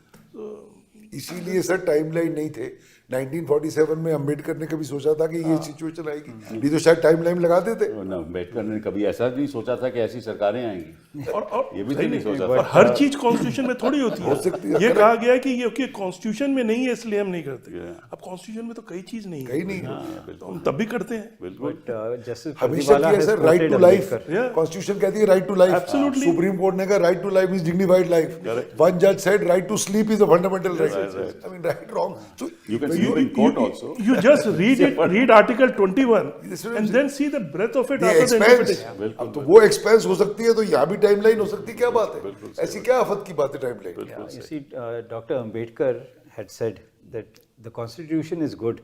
Speaker 4: इसीलिए सर टाइमलाइन नहीं थे. 1947 में अम्बेडकर ने कभी सोचा था कि ये सिचुएशन आएगी? नहीं तो शायद टाइमलाइन लगा देते.
Speaker 1: ना, अम्बेडकर ने कभी ऐसा नहीं सोचा था कि ऐसी सरकारें आएंगी.
Speaker 3: और
Speaker 1: ये भी तो नहीं सोचा
Speaker 3: और
Speaker 1: था.
Speaker 3: हर चीज कॉन्स्टिट्यूशन में थोड़ी होती
Speaker 4: हो सकती है,
Speaker 3: है. ये
Speaker 4: correct.
Speaker 3: कहा गया है कि ये कॉन्स्टिट्यूशन में नहीं है इसलिए हम नहीं करते.
Speaker 1: Yeah.
Speaker 3: अब कॉन्स्टिट्यूशन में तो कई चीज नहीं है,
Speaker 4: कहीं नहीं.
Speaker 3: तो हम तब भी करते हैं.
Speaker 1: बिल्कुल.
Speaker 2: But जस्टिस
Speaker 4: हमेशा
Speaker 2: प्रतिवाला
Speaker 4: किया
Speaker 2: has
Speaker 4: sir, right
Speaker 2: quoted
Speaker 4: to life.
Speaker 2: Ambedkar.
Speaker 3: Yeah.
Speaker 4: Constitution कहती है right to life.
Speaker 3: Absolutely.
Speaker 4: Supreme court ने कहा right to life is dignified life.
Speaker 1: Correct.
Speaker 4: One जज said right to sleep is a fundamental right. I mean right wrong. So
Speaker 1: You can sleep in court also.
Speaker 3: You just read Article 21 and then see the breadth of it
Speaker 4: ये
Speaker 3: after the
Speaker 4: expense.
Speaker 3: interpretation.
Speaker 4: अब तो वो expense हो सकती है, तो यहाँ भी टाइमलाइन हो सकती है. क्या बात है? ऐसी क्या आफत की बात है timeline?
Speaker 2: Yeah, you see, Dr. Ambedkar had said that the constitution is good,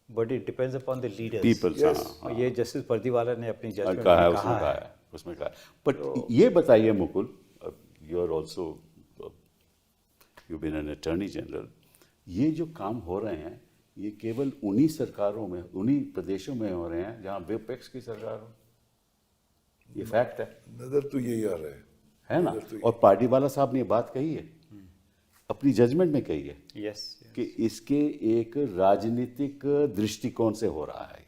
Speaker 2: but it depends upon the leaders.
Speaker 1: People,
Speaker 4: Yes.
Speaker 2: और ये जस्टिस प्रतिवाला ने अपनी जजमेंट
Speaker 1: कहा है,
Speaker 2: में
Speaker 1: उसमें
Speaker 2: कहा
Speaker 1: कहा
Speaker 2: है.
Speaker 1: है, उसमें कहा है. बट ये बताइए Mukul, you are also, you been an attorney general, ये जो काम हो रहे हैं ये केवल उन्हीं सरकारों में, उन्हीं प्रदेशों में हो रहे हैं जहां विपक्ष की सरकार हो. ये फैक्ट है.
Speaker 4: नजर तो यही आ रहा
Speaker 1: है ना। और पार्टीवाला साहब ने ये बात कही है, अपनी जजमेंट में कही है
Speaker 2: यस
Speaker 1: कि इसके एक राजनीतिक दृष्टिकोण से हो रहा है,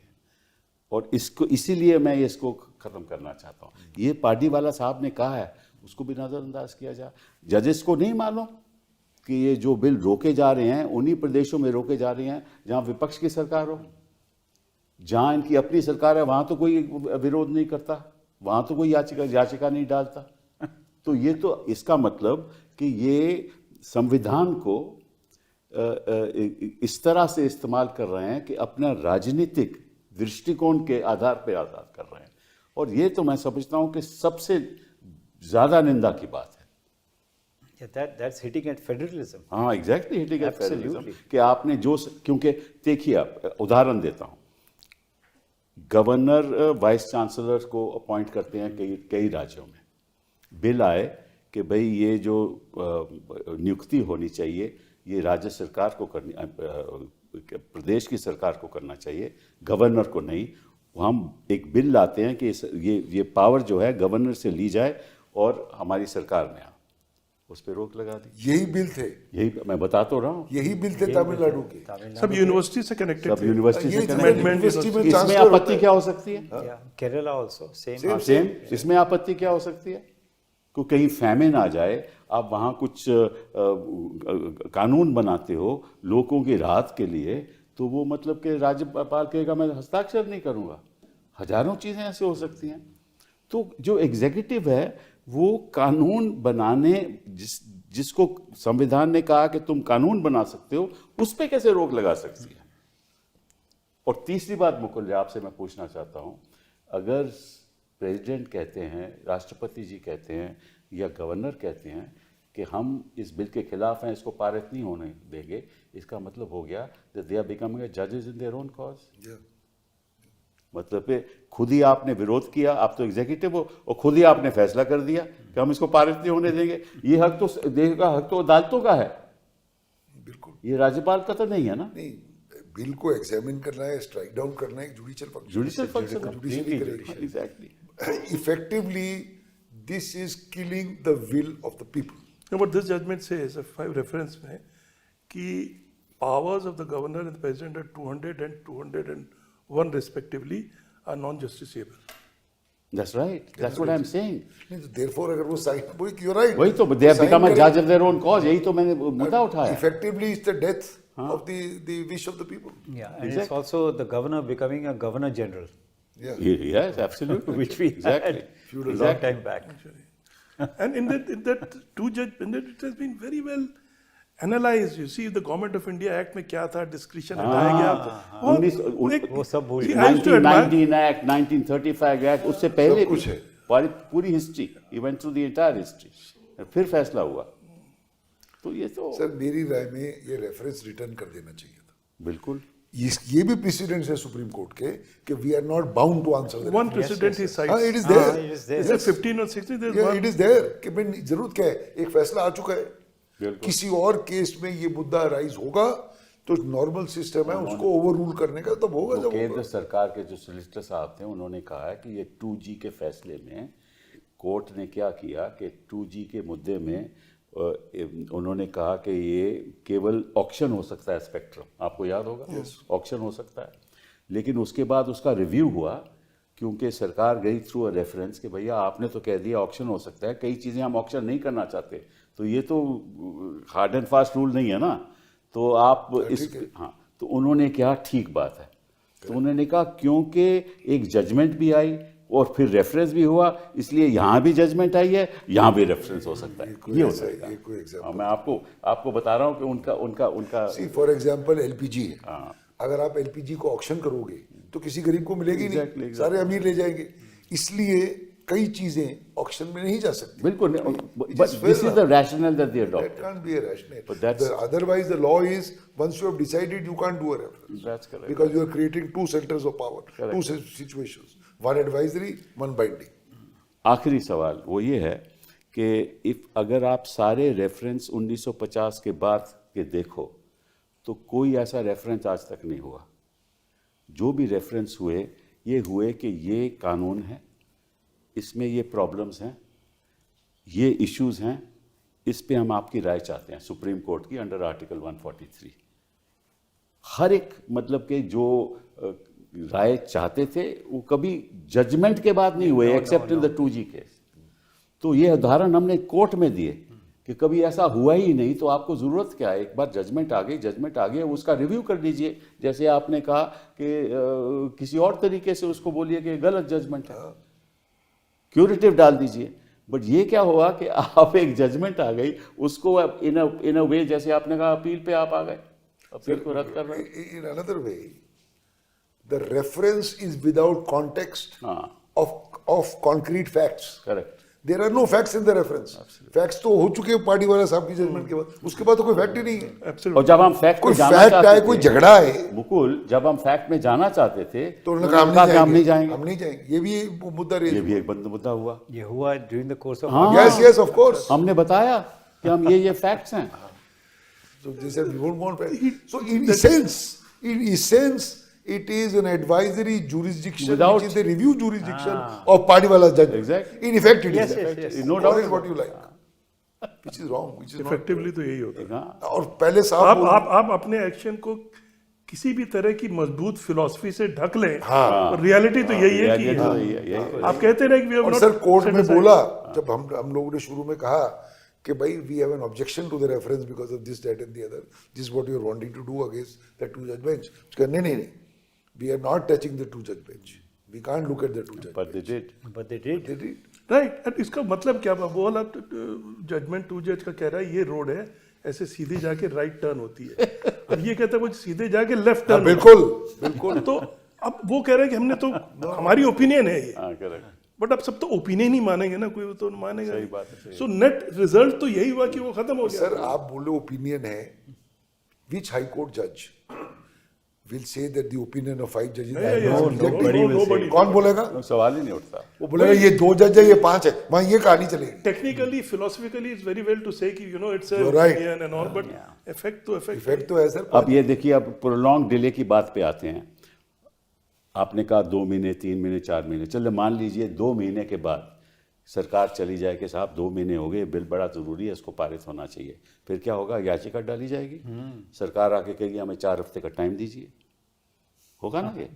Speaker 1: और इसको इसीलिए मैं इसको खत्म करना चाहता हूँ। ये पार्टीवाला साहब ने कहा है, उसको भी नज़रअंदाज किया जाए। जजेस को नहीं मालूम कि ये जो बिल रोके जा रहे हैं उन्हीं प्रदेशों में रोके जा रहे हैं जहाँ विपक्ष की सरकार हो। जहाँ इनकी अपनी सरकार है वहाँ तो कोई विरोध नहीं करता, वहाँ तो कोई याचिका नहीं डालता। तो ये तो इसका मतलब कि ये संविधान को इस तरह से इस्तेमाल कर रहे हैं कि अपना राजनीतिक दृष्टिकोण के आधार पर आज़ाद कर रहे हैं, और ये तो मैं समझता हूँ कि सबसे ज़्यादा निंदा की बात है।
Speaker 2: that's hitting at federalism.
Speaker 1: हाँ, exactly hitting at
Speaker 2: Absolutely.
Speaker 1: Federalism कि आपने जो, क्योंकि देखिए आप, उदाहरण देता हूँ, गवर्नर वाइस चांसलर को अपॉइंट करते हैं कई राज्यों में। बिल आए कि भाई ये जो नियुक्ति होनी चाहिए ये राज्य सरकार को करनी, प्रदेश की सरकार को करना चाहिए, गवर्नर को नहीं। हम एक बिल लाते हैं कि ये पावर जो है गवर्नर से ली जाए और हमारी सरकार में उस पर रोक लगा दी।
Speaker 4: यही बिल थे,
Speaker 1: यही मैं बता तो रहा हूँ,
Speaker 4: यही बिल थे तमिलनाडु के।
Speaker 3: सब यूनिवर्सिटी से कनेक्टेड
Speaker 1: सब यूनिवर्सिटी से
Speaker 4: ये
Speaker 1: connected।
Speaker 4: यूनिवर्सिटी में
Speaker 1: इसमें
Speaker 4: ट्रांसफर होता
Speaker 1: आपत्ति
Speaker 4: है।
Speaker 1: क्या हो सकती है?
Speaker 2: Yeah, Kerala also same.
Speaker 1: हाँ, सेम। इसमें आपत्ति क्या हो सकती है? को कहीं फैमिन आ जाए, आप वहाँ कुछ कानून बनाते हो लोगों की राहत के लिए, तो वो मतलब कि राज्यपाल कहेगा मैं हस्ताक्षर नहीं करूँगा। हजारों चीज़ें ऐसे हो सकती हैं। तो जो एग्जीक्यूटिव है वो कानून बनाने, जिसको संविधान ने कहा कि तुम कानून बना सकते हो, उस पर कैसे रोक लगा सकती है? और तीसरी बात मुकुल जी आपसे मैं पूछना चाहता हूँ, अगर प्रेसिडेंट कहते हैं, राष्ट्रपति जी कहते हैं या गवर्नर कहते हैं कि हम इस बिल के खिलाफ हैं, इसको पारित नहीं होने देंगे, इसका मतलब हो गया that they are becoming judges in their own cause। मतलब पे खुद ही आपने विरोध किया, आप तो एग्जीक्यूटिव हो, और खुद ही आपने फैसला कर दिया कि हम इसको पारित नहीं होने देंगे। ये हक तो देश का हक तो अदालतों का है,
Speaker 4: बिल्कुल
Speaker 1: ये राज्यपाल का तो नहीं है ना।
Speaker 4: नहीं, बिल को एग्जामिन करना है, स्ट्राइक डाउन करना है, judicial function,
Speaker 1: judicial function
Speaker 4: judiciary करेगी।
Speaker 1: Exactly.
Speaker 4: Effectively, this is killing the will of the people.
Speaker 3: No, but this judgment says, if I reference में, कि powers of the governor and the president are 200 and 201 respectively are non-justiciable.
Speaker 1: That's right, that's what I'm saying।
Speaker 4: नहीं तो therefore अगर वो sign, you're right,
Speaker 1: वही तो they have become a judge of their own cause, यही तो मैंने मुद्दा उठाया।
Speaker 4: effectively it's the death of the wish of the people.
Speaker 2: Yeah, and it's also the governor becoming a governor general,
Speaker 4: Yeah.
Speaker 1: Yes, absolutely,
Speaker 2: which we
Speaker 1: exactly,
Speaker 2: had a long time back.
Speaker 3: And in that it has been very well analyzed. You see, the Government of India Act में क्या था, discretion हटाया गया।
Speaker 2: वो सब भूल
Speaker 3: See,
Speaker 2: गए।
Speaker 3: I used to admire-
Speaker 1: 1919 Act, 1935 Act, उससे पहले
Speaker 4: सब कुछ है।
Speaker 1: पूरी history, he went through the entire history, फिर फैसला हुआ। तो ये तो
Speaker 4: सर मेरी राय में ये रेफरेंस रिटर्न कर देना चाहिए था।
Speaker 1: बिल्कुल
Speaker 4: ये भी प्रेसिडेंट्स है सुप्रीम कोर्ट के कि we are not bound to answer
Speaker 3: One precedent he cites.
Speaker 4: It is
Speaker 2: it is there.
Speaker 4: There,
Speaker 3: Is it 15 or 16? There's one.
Speaker 4: It is there कि भाई जरूरत क्या है, एक फैसला आ चुका है,
Speaker 1: बिल्कुल।
Speaker 4: किसी और केस में ये मुद्दा राइज होगा तो नॉर्मल सिस्टम है उसको ओवर रूल करने का, तब होगा
Speaker 1: तो
Speaker 4: जब
Speaker 1: केंद्र
Speaker 4: होगा।
Speaker 1: सरकार के जो सोलिसिटर साहब थे उन्होंने कहा है कि ये 2G के फैसले में कोर्ट ने क्या किया कि 2G के मुद्दे में उन्होंने कहा कि ये केवल ऑक्शन हो सकता है, स्पेक्ट्रम आपको याद होगा, ऑक्शन हो सकता है। लेकिन उसके बाद उसका रिव्यू हुआ, क्योंकि सरकार गई थ्रू अ रेफरेंस कि भैया आपने तो कह दिया ऑक्शन हो सकता है, कई चीज़ें हम ऑक्शन नहीं करना चाहते, तो ये तो हार्ड एंड फास्ट रूल नहीं है ना, तो आप इस, हाँ, तो उन्होंने कहा ठीक बात है। तो उन्होंने कहा क्योंकि एक जजमेंट भी आई और फिर रेफरेंस भी हुआ, इसलिए यहाँ भी जजमेंट आई है, यहाँ भी रेफरेंस हो सकता है, ये हो सकता है।
Speaker 4: कोई एग्जांपल,
Speaker 1: हाँ, मैं आपको बता रहा हूँ कि उनका
Speaker 4: सी फॉर एग्जांपल एलपीजी है,
Speaker 1: हाँ।
Speaker 4: अगर आप एलपीजी को ऑक्शन करोगे तो किसी गरीब को मिलेगी
Speaker 1: Exactly,
Speaker 4: नहीं, सारे अमीर ले जाएंगे, इसलिए कई चीजें ऑक्शन में नहीं जा सकती।
Speaker 1: बिल्कुल,
Speaker 4: It
Speaker 1: but
Speaker 4: is
Speaker 1: this
Speaker 4: fair
Speaker 1: is the
Speaker 4: enough.
Speaker 1: rationale that they
Speaker 4: That
Speaker 1: adopted।
Speaker 4: can't be a rationale.
Speaker 1: But that's-
Speaker 4: Otherwise, the law is once you have decided, you can't do a reference.
Speaker 1: That's correct.
Speaker 4: Because you are creating two centers of power,
Speaker 1: Correct.
Speaker 4: two situations, one advisory, one binding.
Speaker 1: आखिरी सवाल वो ये है कि अगर आप सारे reference 1950 के बाद के देखो तो कोई ऐसा रेफरेंस आज तक नहीं हुआ। जो भी रेफरेंस हुए ये हुए कि ये कानून है, इसमें ये प्रॉब्लम्स हैं, ये इश्यूज हैं, इस पे हम आपकी राय चाहते हैं सुप्रीम कोर्ट की अंडर आर्टिकल 143। हर एक मतलब के जो राय चाहते थे वो कभी जजमेंट के बाद नहीं हुए, accept in the 2G case. तो ये उदाहरण हमने कोर्ट में दिए कि कभी ऐसा हुआ ही नहीं, तो आपको ज़रूरत क्या है? एक बार जजमेंट आ गई उसका रिव्यू कर लीजिए। जैसे आपने कहा कि किसी और तरीके से उसको बोलिए कि गलत जजमेंट है, क्यूरेटिव डाल दीजिए। बट ये क्या हुआ कि आप एक जजमेंट आ गई, उसको इन अ वे जैसे आपने कहा अपील पे आप आ गए, अपील को रद्द कर रहे हैं।
Speaker 4: In another way, the reference is without context of concrete facts.
Speaker 1: Correct.
Speaker 4: There are no facts in the reference. Facts तो हो चुके हैं पार्टी वाला साहब की जजमेंट के बाद, उसके बाद तो कोई फैक्ट ही नहीं है।
Speaker 1: और जब हम फैक्ट
Speaker 4: कोई
Speaker 1: में जाना
Speaker 4: फैक्ट
Speaker 1: चाहते
Speaker 4: आए,
Speaker 1: थे,
Speaker 4: कोई झगड़ा है,
Speaker 1: मुकुल, जब हम फैक्ट में जाना चाहते थे
Speaker 4: तो उन्होंने कहा हम नहीं जाएंगे, हम नहीं जाएंगे। ये भी एक मुद्दा
Speaker 1: ये भी एक बंद मुद्दा हुआ।
Speaker 2: ये हुआ during the course of
Speaker 4: yes of course.
Speaker 1: हमने बताया कि हम ये फैक्ट्स हैं।
Speaker 4: So they said we won't want facts. So in essence, it is an advisory jurisdiction,
Speaker 1: Without-
Speaker 4: which is the review jurisdiction of party wala judge.
Speaker 1: Exactly.
Speaker 4: In effect, it
Speaker 2: Yes,
Speaker 4: is.
Speaker 2: yes, yes.
Speaker 1: No
Speaker 4: Call
Speaker 1: doubt
Speaker 4: it what
Speaker 1: about
Speaker 4: you like. Which is wrong. Which is not.
Speaker 3: Effectively तो यही होता है।
Speaker 1: हाँ,
Speaker 4: और पहले साहब
Speaker 3: आप अपने एक्शन को किसी भी तरह की मजबूत फिलॉसफी से ढक लें,
Speaker 4: हाँ।
Speaker 3: और रियलिटी तो यही है कि
Speaker 1: ये तो यही
Speaker 3: आप कहते रहे कि we have
Speaker 4: और
Speaker 3: not
Speaker 4: सर कोर्ट
Speaker 3: set
Speaker 4: में
Speaker 3: aside-
Speaker 4: बोला, जब हम लोगों ने शुरू में कहा कि भाई we have an objection to the reference because of this that and the other, this what you are wanting to do against the two जज बेंच। नहीं, we are not touching the two जज bench, we can't look at the two जज
Speaker 1: but they did.
Speaker 2: But they did.
Speaker 3: Right. And इसका मतलब क्या हुआ? वो वाला जजमेंट टू जज का कह रहा है ये रोड है, ऐसे सीधे जाके राइट टर्न होती है। अब ये कहता है वो सीधे जाके लेफ्ट टर्न।
Speaker 4: बिल्कुल।
Speaker 3: तो अब वो कह रहे हैं कि हमने तो हमारी ओपिनियन है ये,
Speaker 1: हाँ, करेक्ट।
Speaker 3: बट अब सब तो ओपिनियन ही मानेंगे ना, कोई तो मानेगा।
Speaker 1: सही बात है,
Speaker 3: सो नेट रिजल्ट तो यही हुआ कि वो खत्म हो गया।
Speaker 4: सर आप बोले ओपिनियन है, विच हाई कोर्ट जज will say that the opinion of 5 judges
Speaker 3: Yeah,
Speaker 4: is
Speaker 3: yeah,
Speaker 4: not
Speaker 3: yeah.
Speaker 4: rejected?
Speaker 3: Nobody.
Speaker 4: कौन बोलेगा?
Speaker 1: सवाल ही नहीं उठता।
Speaker 4: वो बोलेगा ये 2 जज है, ये 5 है, वहां ये कहानी चलेगी।
Speaker 3: Technically philosophically it's very well to say कि you know it's
Speaker 4: You're right.
Speaker 3: And all, but effect तो
Speaker 4: इफेक्ट तो है सर।
Speaker 1: अब ये देखिए, अब प्रोलॉन्ग डिले की बात पे आते हैं। आपने कहा 2 महीने, 3 महीने, 4 महीने, चलो मान लीजिए 2 महीने के बाद सरकार चली जाए कि साहब 2 महीने हो गए, बिल बड़ा ज़रूरी है, इसको पारित होना चाहिए। फिर क्या होगा? याचिका डाली जाएगी, सरकार आके कहेगी हमें 4 हफ्ते का टाइम दीजिए। होगा ना ये?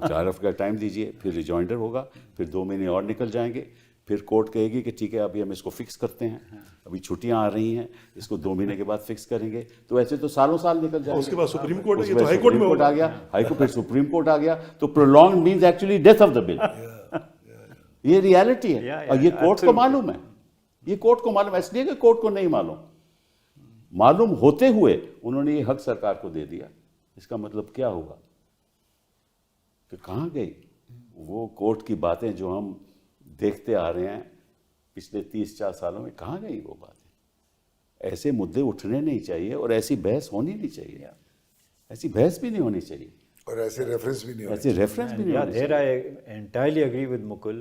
Speaker 1: 4 हफ्ते का टाइम दीजिए, फिर रिजॉइंडर होगा, फिर 2 महीने और निकल जाएंगे, फिर कोर्ट कहेगी कि ठीक है अभी हम इसको फिक्स करते हैं, अभी छुट्टियां आ रही हैं, इसको 2 महीने के बाद फिक्स करेंगे। तो ऐसे तो सालों साल निकल जाएंगे।
Speaker 3: उसके बाद सुप्रीम कोर्ट है, ये
Speaker 1: उसके
Speaker 3: तो
Speaker 1: बाद
Speaker 3: हाई कोर्ट में
Speaker 1: सुप्रीम कोर्ट
Speaker 3: होगा।
Speaker 1: आ गया, हाई कोर्ट, फिर सुप्रीम कोर्ट आ गया। तो prolong means actually death of the bill. ये रियलिटी है।
Speaker 2: Yeah,
Speaker 1: और ये
Speaker 2: yeah,
Speaker 1: कोर्ट को
Speaker 2: absolutely.
Speaker 1: मालूम है, ये कोर्ट को मालूम है, इसलिए कि कोर्ट को नहीं मालूम होते हुए उन्होंने ये हक सरकार को दे दिया। इसका मतलब क्या हुआ कि कहाँ गई वो कोर्ट की बातें जो हम देखते आ रहे हैं पिछले 30-4 सालों में? कहाँ गई वो बातें? ऐसे मुद्दे उठने नहीं चाहिए और ऐसी बहस होनी नहीं चाहिए, ऐसी बहस भी नहीं होनी चाहिए,
Speaker 4: और ऐसे रेफरेंस भी नहीं होने
Speaker 1: ऐसे रेफरेंस भी नहीं
Speaker 2: Yeah,
Speaker 1: होने
Speaker 2: there I entirely agree with Mukul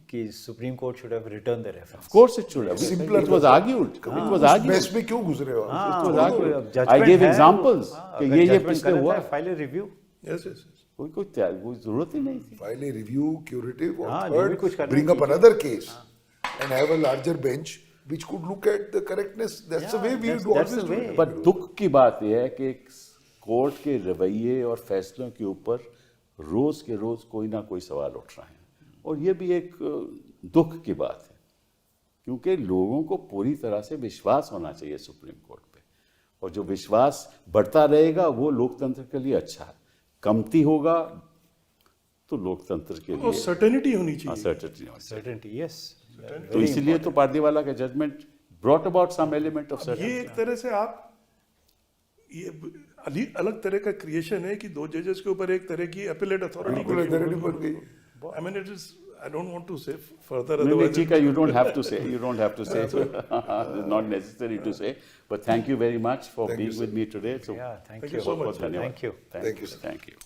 Speaker 2: कि Supreme Court should have returned the reference.
Speaker 1: Of course it should have.
Speaker 4: Simpler
Speaker 1: It was
Speaker 4: था।
Speaker 1: argued. It was
Speaker 4: उस
Speaker 1: argued.
Speaker 4: mess में क्यों घुस रहे हो आप?
Speaker 1: It was
Speaker 2: हाँ,
Speaker 1: argued.
Speaker 2: अब
Speaker 1: I
Speaker 2: judgment
Speaker 1: gave
Speaker 2: है,
Speaker 1: examples
Speaker 2: हाँ,
Speaker 1: कि
Speaker 2: अगर
Speaker 1: ये
Speaker 2: judgment
Speaker 1: पिछले
Speaker 2: गलत
Speaker 1: हुआ।
Speaker 2: है, file a review।
Speaker 3: Yes yes
Speaker 1: कोई जरूरत ही नहीं थी।
Speaker 4: File a review, curative, or
Speaker 2: हाँ, जो भी कुछ
Speaker 4: third,
Speaker 2: करना
Speaker 4: bring up
Speaker 2: कीजिए।
Speaker 4: another case and have a larger bench which could look at the correctness. That's the way we
Speaker 2: that's-
Speaker 4: do
Speaker 2: that's
Speaker 4: always
Speaker 2: the
Speaker 4: do
Speaker 2: way.
Speaker 4: it.
Speaker 1: पर दुख की बात यह है कि कोर्ट के रवैये और फैसलों के ऊपर रोज के रोज कोई ना कोई सवाल उठ रहा है, और ये भी एक दुख की बात है, क्योंकि लोगों को पूरी तरह से विश्वास होना चाहिए सुप्रीम कोर्ट पे, और जो विश्वास बढ़ता रहेगा वो लोकतंत्र के लिए अच्छा है। कमती होगा तो लोकतंत्र के
Speaker 3: और
Speaker 1: लिए
Speaker 3: सर्टेनिटी होनी चाहिए।
Speaker 1: uncertainty होनी चाहिए।
Speaker 2: Certainty, yes.
Speaker 1: तो इसीलिए तो पारदीवाला का judgement brought about some element of
Speaker 3: ये
Speaker 1: सर्टेनिटी।
Speaker 3: एक तरह से आप ये अलग तरह का क्रिएशन है कि 2 जजेस के ऊपर एक तरह की अपीलेट
Speaker 4: बिल्कुल
Speaker 3: अथॉरिटी।
Speaker 4: authority बन गई।
Speaker 3: I mean it is I don't want to say further
Speaker 1: No, ठीक है, you don't have to say, it's not necessary to say, but thank you very much for
Speaker 4: Thank you,
Speaker 1: being
Speaker 4: sir.
Speaker 1: with me today. So
Speaker 2: Yeah, thank
Speaker 3: Thank
Speaker 2: you.
Speaker 3: you so much,
Speaker 1: बहुत-बहुत
Speaker 3: sir.
Speaker 1: धन्यवाद।
Speaker 2: Thank you.
Speaker 4: Thank you, sir.
Speaker 1: Thank you.